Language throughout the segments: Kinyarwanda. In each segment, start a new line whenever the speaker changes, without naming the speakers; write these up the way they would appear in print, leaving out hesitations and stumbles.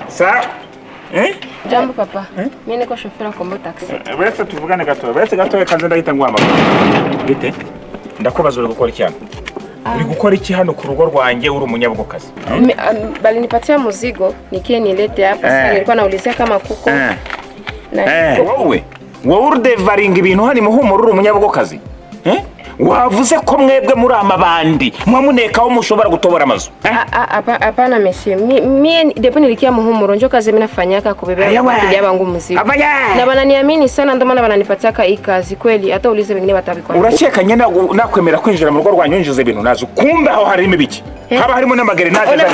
Sa
Jambo papa. Mimi niko shofera kombo taxi.
Wese tuvugane gato. Wese gato kanze ndahita ngwamba. Bite? Ndakubaza uri gukora iki hano? Uri gukora iki hano ku rugo rwanjye uri umunyabugokazi?
Balinipatia muzigo nikie nilete hapa sasa nilikuwa naulizia kama kuko.
Wowe urdevaringa ibintu hani muhumura uri umunyabugokazi? Wavuze ko mwebwe muri amabandi mwamunekaho mushobora gutobora amazu.
Hapana monsieur. Mimi depo nilikia muhumuro njo kazi mimi nafanyaka kubebea kuja bangu muzigo. Na bananiamini sana ndio maana bananipataka hii kazi kweli hata ulize wengine batabikora.
Uracheka nyene nakwemera kwinjira mu rugo rwanyu njije ibintu nazo. Kumbe aho harimo ibiki? Haba harimo n'amagere naje.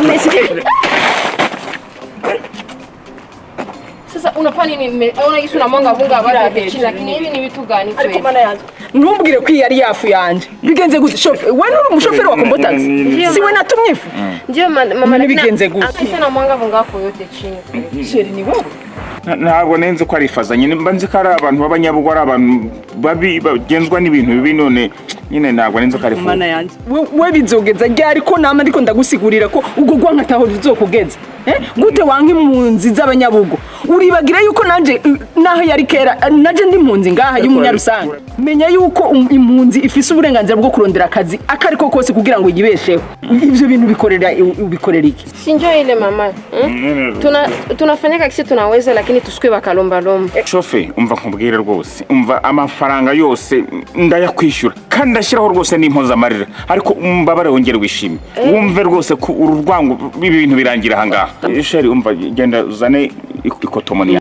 Sasa unafanya nini? Unaisu na mwanga bunga bari chini lakini hivi ni vitu gani kweli?
Ariko mana yanjye. Ntumbwire ko yari yafu yanjye. Bigenze gute shofe? Wewe uri umushoferi wa kombo taxi. Siwe natumye ifu.
Ndio mama
bigenze gute?
Akisha na mwanga bunga ko yote chini.
Sheri ni wowe.
Ntabwo nenze ko arifaza nyine mbanze ko ari abantu b'abanyabugo ari abantu babi bagenzwa n'ibintu bibi none nyine ntabwo nenze ko arifaza.
Mana yanjye. We bizogeza ryari ko nama ndiko ndagusigurira ko ubwo gwanka taho bizokugeza. Gute wanka impunzi z'abanyabugo uribagira yuko nanje naho yari kera naje ndi impunzi ngaha y'umunyarusanga menya yuko impunzi ifise uburenganzira bwo kurondera akazi akariko kose kugira ngo yibesheho ivyo bintu bikorera iki
sinjo ile mama tunafanya kisi tunaweza lakini tusikwe bakalomba lomba
shofe umva nkubwire rwose umva amafaranga yose ndayakwishyura kandi ndashiraho rwose n'impoza amarira ariko mbabare wongere wishime wumve rwose ko urwango ibintu birangira hangaha sheri umva genda uzane ikotomoni